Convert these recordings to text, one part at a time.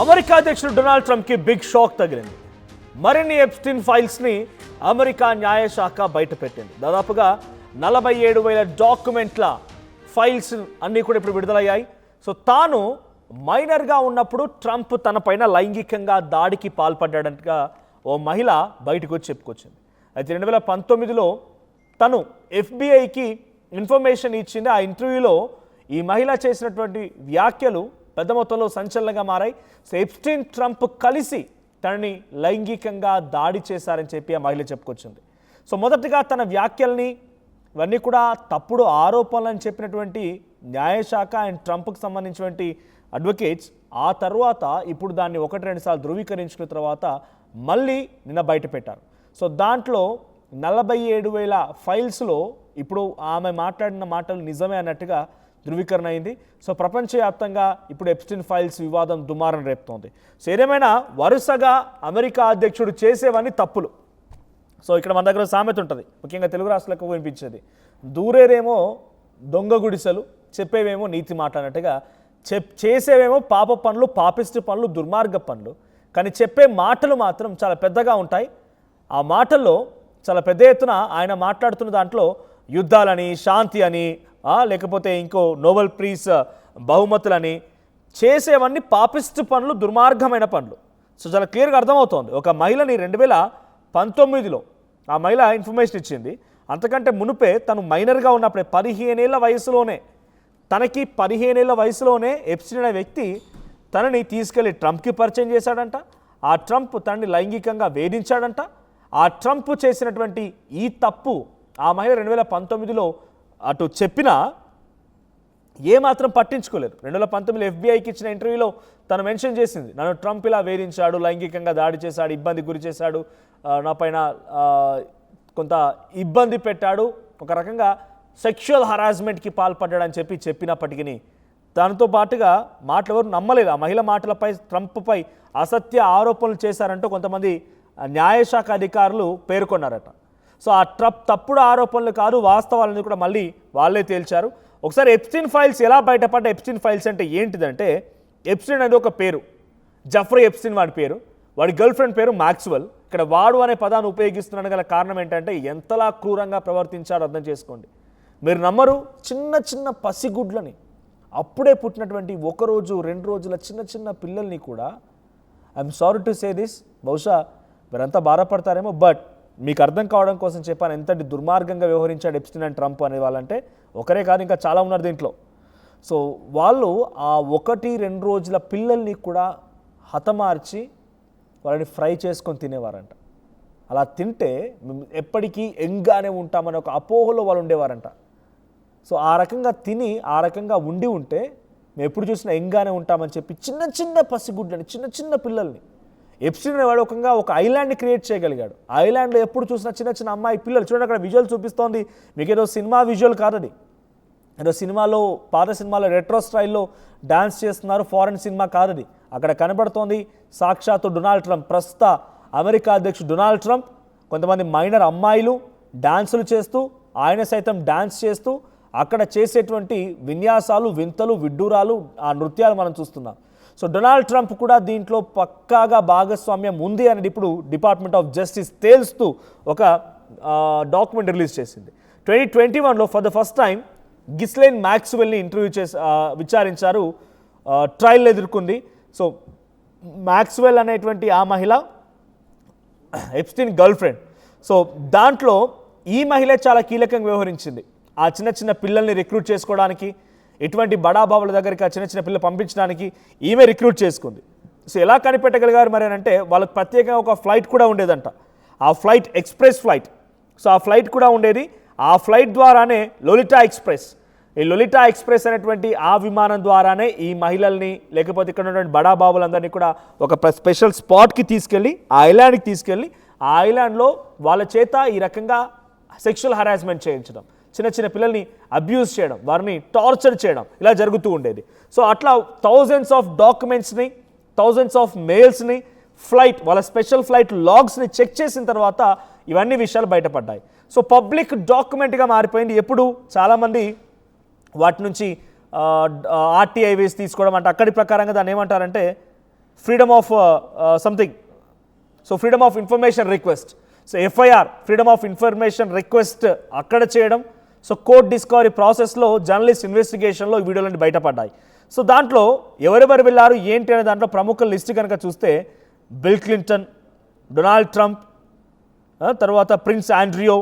America అధ్యక్షుడు Donald ట్రంప్కి big shock తగిలింది. మరిన్ని ఎప్స్టీన్ ఫైల్స్ని అమెరికా న్యాయశాఖ బయటపెట్టింది. దాదాపుగా 47,000 డాక్యుమెంట్ల ఫైల్స్ అన్నీ కూడా ఇప్పుడు విడుదలయ్యాయి. సో తాను మైనర్గా ఉన్నప్పుడు ట్రంప్ తనపైన లైంగికంగా దాడికి పాల్పడ్డాడంటగా ఓ మహిళ బయటకు వచ్చి చెప్పుకొచ్చింది. అయితే 2019లో తను FBI ఇన్ఫర్మేషన్ ఇచ్చింది. ఆ ఇంటర్వ్యూలో ఈ మహిళ చేసినటువంటి వ్యాఖ్యలు పెద్ద మొత్తంలో సంచలనంగా మారాయి. సో ఎప్స్టీన్ ట్రంప్ కలిసి తనని లైంగికంగా దాడి చేశారని చెప్పి ఆ మహిళ చెప్పుకొచ్చింది. సో మొదటగా తన వ్యాఖ్యల్ని ఇవన్నీ కూడా తప్పుడు ఆరోపణలు అని చెప్పినటువంటి న్యాయశాఖ అండ్ ట్రంప్కి సంబంధించినటువంటి అడ్వకేట్స్ ఆ తర్వాత ఇప్పుడు దాన్ని 1-2 సార్లు ధృవీకరించుకున్న తర్వాత మళ్ళీ నిన్న బయట పెట్టారు. సో దాంట్లో 47,000 ఫైల్స్లో ఇప్పుడు ఆమె మాట్లాడిన మాటలు నిజమే అన్నట్టుగా ధృవీకరణ అయింది. సో ప్రపంచవ్యాప్తంగా ఇప్పుడు ఎప్స్టీన్ ఫైల్స్ వివాదం దుమారం రేపుతోంది. సో ఏదేమైనా వరుసగా అమెరికా అధ్యక్షుడు చేసేవన్నీ తప్పులు. సో ఇక్కడ మన దగ్గర సామెత ఉంటుంది, ముఖ్యంగా తెలుగు రాష్ట్రాలకు వినిపించేది, దూరేరేమో దొంగ గుడిసెలు, చెప్పేవేమో నీతి మాట అన్నట్టుగా. చేసేవేమో పాప పనులు, పాపిష్టి పనులు, దుర్మార్గ పనులు, కానీ చెప్పే మాటలు మాత్రం చాలా పెద్దగా ఉంటాయి. ఆ మాటల్లో చాలా పెద్ద ఎత్తున ఆయన మాట్లాడుతున్న దాంట్లో యుద్ధాలని, శాంతి అని, లేకపోతే ఇంకో నోబెల్ ప్రైజ్ బహుమతులని, చేసేవన్నీ పాపిష్టి పనులు, దుర్మార్గమైన పనులు. సో చాలా క్లియర్గా అర్థమవుతోంది. ఒక మహిళని 2019లో ఆ మహిళ ఇన్ఫర్మేషన్ ఇచ్చింది. అంతకంటే మునుపే తను మైనర్గా ఉన్నప్పుడే 15 ఏళ్ల వయసులోనే, తనకి 15 ఏళ్ల వయసులోనే ఎప్స్టీన్ అనే వ్యక్తి తనని తీసుకెళ్లి ట్రంప్కి పరిచయం చేశాడంట. ఆ ట్రంప్ తనని లైంగికంగా వేధించాడంట. ఆ ట్రంప్ చేసినటువంటి ఈ తప్పు ఆ మహిళ 2019లో అటు చెప్పినా ఏమాత్రం పట్టించుకోలేదు. 2019లో FBIకి ఇచ్చిన ఇంటర్వ్యూలో తను మెన్షన్ చేసింది, నన్ను ట్రంప్ ఇలా వేధించాడు, లైంగికంగా దాడి చేశాడు, ఇబ్బంది గురి చేశాడు, నా పైన కొంత ఇబ్బంది పెట్టాడు, ఒక రకంగా సెక్షువల్ హరాస్మెంట్కి పాల్పడ్డాడని చెప్పినప్పటికీ దానితో పాటుగా మాటలు ఎవరు నమ్మలేదు. ఆ మహిళ మాటలపై ట్రంప్పై అసత్య ఆరోపణలు చేశారంటూ కొంతమంది న్యాయశాఖ అధికారులు పేర్కొన్నారట. సో ఆ తప్పుడు ఆరోపణలు కాదు, వాస్తవాలని కూడా మళ్ళీ వాళ్ళే తేల్చారు. ఒకసారి ఎప్స్టీన్ ఫైల్స్ ఎలా బయటపడ్డ, ఎప్స్టీన్ ఫైల్స్ అంటే ఏంటిదంటే, ఎప్స్టీన్ అనేది ఒక పేరు, జెఫ్రీ ఎప్స్టీన్ వాడి పేరు, వాడి గర్ల్ ఫ్రెండ్ పేరు మ్యాక్స్వెల్. ఇక్కడ వాడు అనే పదాన్ని ఉపయోగిస్తున్నాను గల కారణం ఏంటంటే ఎంతలా క్రూరంగా ప్రవర్తించాడో అర్థం చేసుకోండి. మీరు నమ్మరు, చిన్న చిన్న పసిగుడ్లని, అప్పుడే పుట్టినటువంటి 1 రోజు 2 రోజుల చిన్న చిన్న పిల్లల్ని కూడా, I'm sorry to say this, బహుశా మీరంతా బాధపడతారేమో, బట్ మీకు అర్థం కావడం కోసం చెప్పాను ఎంతటి దుర్మార్గంగా వ్యవహరించాడు ఎప్స్టీన్ అండ్ ట్రంప్ అనే వాళ్ళంటే. ఒకరే కాదు, ఇంకా చాలా ఉన్నారు దీంట్లో. సో వాళ్ళు ఆ 1-2 రోజుల పిల్లల్ని కూడా హతమార్చి వాళ్ళని ఫ్రై చేసుకొని తినేవారంట. అలా తింటే ఎప్పటికీ యంగ్గానే ఉంటామని ఒక అపోహలో వాళ్ళు ఉండేవారంట. సో ఆ రకంగా తిని, ఆ రకంగా ఉంటే మేము ఎప్పుడు చూసినా యంగ్గానే ఉంటామని చెప్పి చిన్న చిన్న పసిగుడ్లని, చిన్న చిన్న పిల్లల్ని ఎప్స్టీన్ అనేవాడు ఒక ఐలాండ్ని క్రియేట్ చేయగలిగాడు. ఆ ఐలాండ్లో ఎప్పుడు చూసినా చిన్న చిన్న అమ్మాయి పిల్లలు. చూడండి అక్కడ విజువల్ చూపిస్తోంది మీకు, ఏదో సినిమా విజువల్ కాదు అది. ఏదో సినిమాలో, పాత సినిమాలో రెట్రో స్టైల్లో డాన్స్ చేస్తున్నారు, ఫారెన్ సినిమా కాదు అది. అక్కడ కనబడుతోంది సాక్షాత్తు డొనాల్డ్ ట్రంప్, ప్రస్తుత అమెరికా అధ్యక్షుడు డొనాల్డ్ ట్రంప్, కొంతమంది మైనర్ అమ్మాయిలు డాన్సులు చేస్తూ, ఆయన సైతం డాన్స్ చేస్తూ అక్కడ చేసేటువంటి విన్యాసాలు, వింతలు, విడ్డూరాలు, ఆ నృత్యాలు మనం చూస్తున్నాం. సో డొనాల్డ్ ట్రంప్ కూడా దీంట్లో పక్కాగా భాగస్వామ్యం ఉంది అని ఇప్పుడు డిపార్ట్మెంట్ ఆఫ్ జస్టిస్ తేల్స్తూ ఒక డాక్యుమెంట్ రిలీజ్ చేసింది. 2021లో for the first time Ghislaine మ్యాక్స్వెల్ని ఇంటర్వ్యూ విచారించారు, ట్రయల్ ఎదుర్కొంది. సో మ్యాక్స్వెల్ అనేటువంటి ఆ మహిళ ఎప్స్టీన్ గర్ల్ ఫ్రెండ్. సో దాంట్లో ఈ మహిళ చాలా కీలకంగా వ్యవహరించింది. ఆ చిన్న చిన్న పిల్లల్ని రిక్రూట్ చేసుకోవడానికి, ఎటువంటి బడాబాబుల దగ్గరికి ఆ చిన్న చిన్న పిల్లలు పంపించడానికి ఈమె రిక్రూట్ చేసుకుంది. సో ఎలా కనిపెట్టగలిగారు మరి అని అంటే, వాళ్ళకి ప్రత్యేకంగా ఒక ఫ్లైట్ కూడా ఉండేదంట. ఆ ఫ్లైట్ ఎక్స్ప్రెస్ ఫ్లైట్. సో ఆ ఫ్లైట్ కూడా ఉండేది. ఆ ఫ్లైట్ ద్వారానే లొలిటా ఎక్స్ప్రెస్, ఈ లొలిటా ఎక్స్ప్రెస్ అనేటువంటి ఆ విమానం ద్వారానే ఈ మహిళల్ని, లేకపోతే ఇక్కడ ఉన్నటువంటి బడాబాబులందరినీ కూడా ఒక స్పెషల్ స్పాట్కి తీసుకెళ్ళి, ఆ ఐలాండ్కి తీసుకెళ్ళి, ఆ ఐలాండ్లో వాళ్ళ చేత ఈ రకంగా సెక్షువల్ హరాస్మెంట్ చేయించడం, చిన్న చిన్న పిల్లల్ని అబ్యూజ్ చేయడం, వారిని టార్చర్ చేయడం, ఇలా జరుగుతూ ఉండేది. సో అట్లా థౌజండ్స్ ఆఫ్ డాక్యుమెంట్స్ని, థౌజండ్స్ ఆఫ్ మెయిల్స్ని, ఫ్లైట్, వాళ్ళ స్పెషల్ ఫ్లైట్ లాగ్స్ని చెక్ చేసిన తర్వాత ఇవన్నీ విషయాలు బయటపడ్డాయి. సో పబ్లిక్ డాక్యుమెంట్గా మారిపోయింది. ఎప్పుడు చాలామంది వాటి నుంచి ఆర్టీఐ వేసి తీసుకోవడం అంటే, అక్కడి ప్రకారంగా దాన్ని ఏమంటారంటే freedom of something, so freedom of information request, so FIR freedom of information request అక్కడ చేయడం. సో కోర్ట్ డిస్కవరీ ప్రాసెస్లో జర్నలిస్ట్ ఇన్వెస్టిగేషన్లో ఈ వీడియోలన్నీ బయటపడ్డాయి. సో దాంట్లో ఎవరెవరు వెళ్ళారు ఏంటి అనే దాంట్లో ప్రముఖ లిస్ట్ కనుక చూస్తే బిల్ క్లింటన్, డొనాల్డ్ ట్రంప్, తర్వాత ప్రిన్స్ ఆండ్రియో,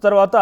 తర్వాత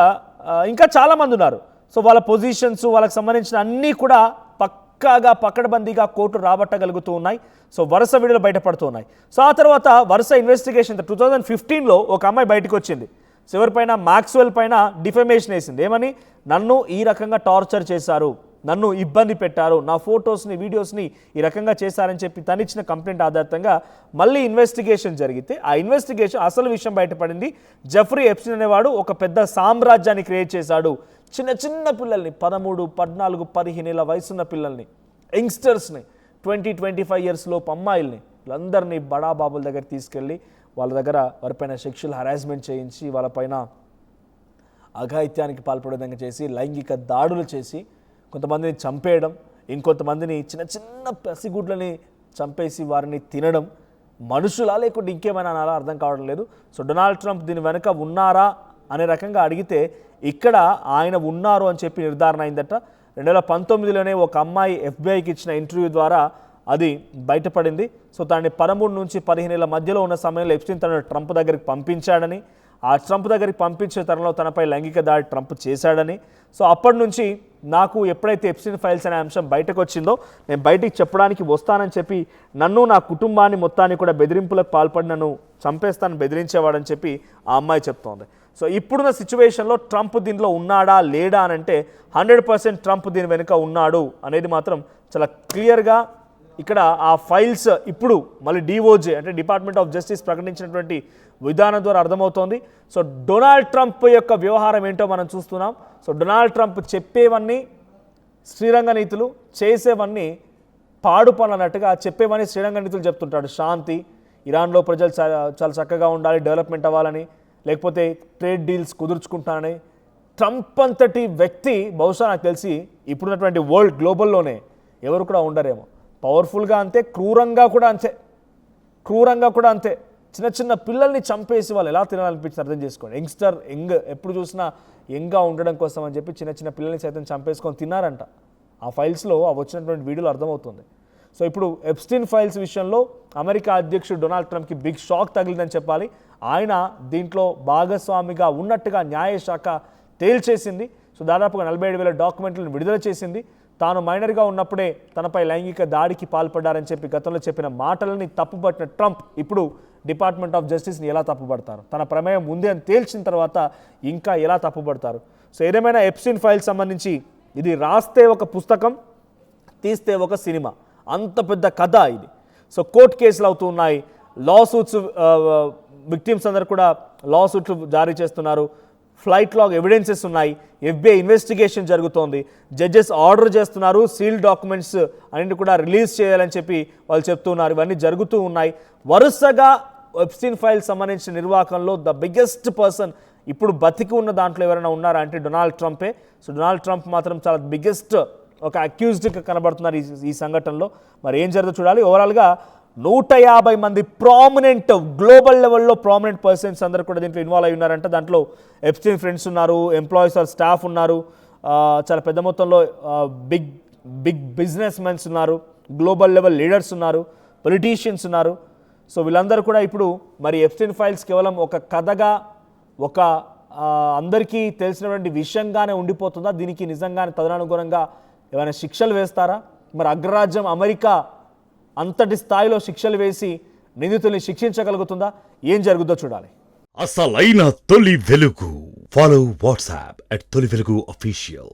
ఇంకా చాలామంది ఉన్నారు. సో వాళ్ళ పొజిషన్స్, వాళ్ళకి సంబంధించిన అన్నీ కూడా పక్కాగా పకడ్బందీగా కోర్టు రాబట్టగలుగుతూ ఉన్నాయి. సో వరుస వీడియోలు బయటపడుతూ ఉన్నాయి. సో ఆ తర్వాత వరుస ఇన్వెస్టిగేషన్ 2015లో ఒక అమ్మాయి బయటకు వచ్చింది. సో ఎవరిపైన, మ్యాక్స్వెల్ పైన డిఫమేషన్ వేసింది. ఏమని, నన్ను ఈ రకంగా టార్చర్ చేశారు, నన్ను ఇబ్బంది పెట్టారు, నా ఫొటోస్ని వీడియోస్ని ఈ రకంగా చేశారని చెప్పి తనిచ్చిన కంప్లైంట్ ఆధారంగా మళ్ళీ ఇన్వెస్టిగేషన్ జరిగితే ఆ ఇన్వెస్టిగేషన్ అసలు విషయం బయటపడింది. జెఫ్రీ ఎప్స్టీన్ అనేవాడు ఒక పెద్ద సామ్రాజ్యాన్ని క్రియేట్ చేశాడు. చిన్న చిన్న పిల్లల్ని, 13, 14, 15 ఏళ్ళ వయసున్న పిల్లల్ని, యంగ్స్టర్స్ని, 20-25 ఇయర్స్ లోపు అమ్మాయిల్ని, వీళ్ళందరినీ బడాబాబుల దగ్గర తీసుకెళ్ళి వాళ్ళ దగ్గర వారిపైన సెక్షువల్ హరాస్మెంట్ చేయించి వాళ్ళపైన అఘాయిత్యానికి పాల్పడే విధంగా చేసి లైంగిక దాడులు చేసి కొంతమందిని చంపేయడం, ఇంకొంతమందిని చిన్న చిన్న పసిగుడ్లని చంపేసి వారిని తినడం. మనుషులా లేకుంటే ఇంకేమైనా అనాలా అర్థం కావడం లేదు. సో డొనాల్డ్ ట్రంప్ దీని వెనక ఉన్నారా అనే రకంగా అడిగితే ఇక్కడ ఆయన ఉన్నారు అని చెప్పి నిర్ధారణ అయిందట. 2019లోనే ఒక అమ్మాయి ఎఫ్బిఐకి ఇచ్చిన ఇంటర్వ్యూ ద్వారా అది బయటపడింది. సో దాన్ని 13 నుంచి 15 ఏళ్ళ మధ్యలో ఉన్న సమయంలో ఎప్స్టీన్ తనను ట్రంప్ దగ్గరికి పంపించాడని, ఆ ట్రంప్ దగ్గరికి పంపించే తరంలో తనపై లైంగిక దాడి ట్రంప్ చేశాడని. సో అప్పటి నుంచి నాకు ఎప్పుడైతే ఎప్స్టీన్ ఫైల్స్ అనే అంశం బయటకు వచ్చిందో నేను బయటికి చెప్పడానికి వస్తానని చెప్పి నన్ను, నా కుటుంబాన్ని మొత్తాన్ని కూడా బెదిరింపులకు పాల్పడి నన్ను చంపేస్తానని బెదిరించేవాడని చెప్పి ఆ అమ్మాయి చెప్తోంది. సో ఇప్పుడున్న సిచ్యువేషన్లో ట్రంప్ దీనిలో ఉన్నాడా లేడా అని అంటే 100% ట్రంప్ దీని వెనుక ఉన్నాడు అనేది మాత్రం చాలా క్లియర్గా ఇక్కడ ఆ ఫైల్స్ ఇప్పుడు మళ్ళీ డిఓజే అంటే డిపార్ట్మెంట్ ఆఫ్ జస్టిస్ ప్రకటించినటువంటి విధానం ద్వారా అర్థమవుతోంది. సో డొనాల్డ్ ట్రంప్ యొక్క వ్యవహారం ఏంటో మనం చూస్తున్నాం. సో డొనాల్డ్ ట్రంప్ చెప్పేవన్నీ శ్రీరంగ నీతులు, చేసేవన్నీ పాడు పనులన్నట్టుగా చెప్పేవన్నీ శ్రీరంగ నీతులు చెప్తుంటాడు. శాంతి, ఇరాన్లో ప్రజలు చాలా చక్కగా ఉండాలి, డెవలప్మెంట్ అవ్వాలని, లేకపోతే ట్రేడ్ డీల్స్ కుదుర్చుకుంటానని. ట్రంప్ అంతటి వ్యక్తి బహుశా నాకు తెలిసి ఇప్పుడున్నటువంటి వరల్డ్ గ్లోబల్లోనే ఎవరు కూడా ఉండరేమో. పవర్ఫుల్గా అంతే, క్రూరంగా కూడా అంతే. చిన్న చిన్న పిల్లల్ని చంపేసి వాళ్ళు ఎలా తినాలనిపించింది అర్థం చేసుకోండి. యంగ్ ఎప్పుడు చూసినా యంగ్గా ఉండడం కోసం అని చెప్పి చిన్న చిన్న పిల్లల్ని సైతం చంపేసుకొని తిన్నారంట. ఆ ఫైల్స్లో ఆ వచ్చినటువంటి వీడియోలు అర్థమవుతుంది. సో ఇప్పుడు ఎప్స్టీన్ ఫైల్స్ విషయంలో అమెరికా అధ్యక్షుడు డొనాల్డ్ ట్రంప్కి బిగ్ షాక్ తగిలిందని చెప్పాలి. ఆయన దీంట్లో భాగస్వామిగా ఉన్నట్టుగా న్యాయశాఖ తేల్చేసింది. సో దాదాపుగా 47,000 డాక్యుమెంట్లను విడుదల చేసింది. తాను మైనర్గా ఉన్నప్పుడే తనపై లైంగిక దాడికి పాల్పడ్డారని చెప్పి గతంలో చెప్పిన మాటలని తప్పుపట్టిన ట్రంప్ ఇప్పుడు డిపార్ట్మెంట్ ఆఫ్ జస్టిస్ని ఎలా తప్పుపడతారు, తన ప్రమేయం ఉంది అని తేల్చిన తర్వాత ఇంకా ఎలా తప్పుపడతారు. సో ఏదేమైనా ఎప్స్టీన్ ఫైల్స్ సంబంధించి ఇది రాస్తే ఒక పుస్తకం, తీస్తే ఒక సినిమా, అంత పెద్ద కథ ఇది. సో కోర్టు కేసులు అవుతూ ఉన్నాయి, లా సూట్స్, విక్టిమ్స్ అందరు కూడా లా సూట్లు జారీ చేస్తున్నారు, ఫ్లైట్ లాగ్ ఎవిడెన్సెస్ ఉన్నాయి, ఎఫ్బిఐ ఇన్వెస్టిగేషన్ జరుగుతోంది, జడ్జెస్ ఆర్డర్ చేస్తున్నారు, సీల్ డాక్యుమెంట్స్ అన్నింటి కూడా రిలీజ్ చేయాలని చెప్పి వాళ్ళు చెప్తున్నారు. ఇవన్నీ జరుగుతూ ఉన్నాయి. వరుసగా ఎప్స్టీన్ ఫైల్స్ సంబంధించిన నిర్వాహకంలో ద బిగ్గెస్ట్ పర్సన్ ఇప్పుడు బతికి ఉన్న దాంట్లో ఎవరైనా ఉన్నారా అంటే డొనాల్డ్ ట్రంపే. సో డొనాల్డ్ ట్రంప్ మాత్రం చాలా బిగ్గెస్ట్ ఒక అక్యూజ్డ్గా కనబడుతున్నారు ఈ సంఘటనలో. మరి ఏం జరుగుతుందో చూడాలి. ఓవరాల్గా 150 మంది ప్రామినెంట్, గ్లోబల్ లెవెల్లో ప్రామినెంట్ పర్సన్స్ అందరూ కూడా దీంట్లో ఇన్వాల్వ్ అయి ఉన్నారంట. దాంట్లో ఎప్స్టీన్ ఫ్రెండ్స్ ఉన్నారు, ఎంప్లాయీస్ ఆర్ స్టాఫ్ ఉన్నారు, చాలా పెద్ద మొత్తంలో బిగ్ బిజినెస్ మెన్స్ ఉన్నారు, గ్లోబల్ లెవెల్ లీడర్స్ ఉన్నారు, పొలిటీషియన్స్ ఉన్నారు. సో వీళ్ళందరూ కూడా ఇప్పుడు మరి ఎప్స్టీన్ ఫైల్స్ కేవలం ఒక కథగా, ఒక అందరికీ తెలిసినటువంటి విషయంగానే ఉండిపోతుందా, దీనికి నిజంగానే తదనుగుణంగా ఏమైనా శిక్షలు వేస్తారా? మరి అగ్రరాజ్యం అమెరికా అంతటి స్థాయిలో శిక్షలు వేసి నిందితుల్ని శిక్షించగలుగుతుందా? ఏం జరుగుతుందో చూడాలి. అసలైన తొలి వెలుగు. ఫాలో వాట్సాప్ @తొలి వెలుగు official.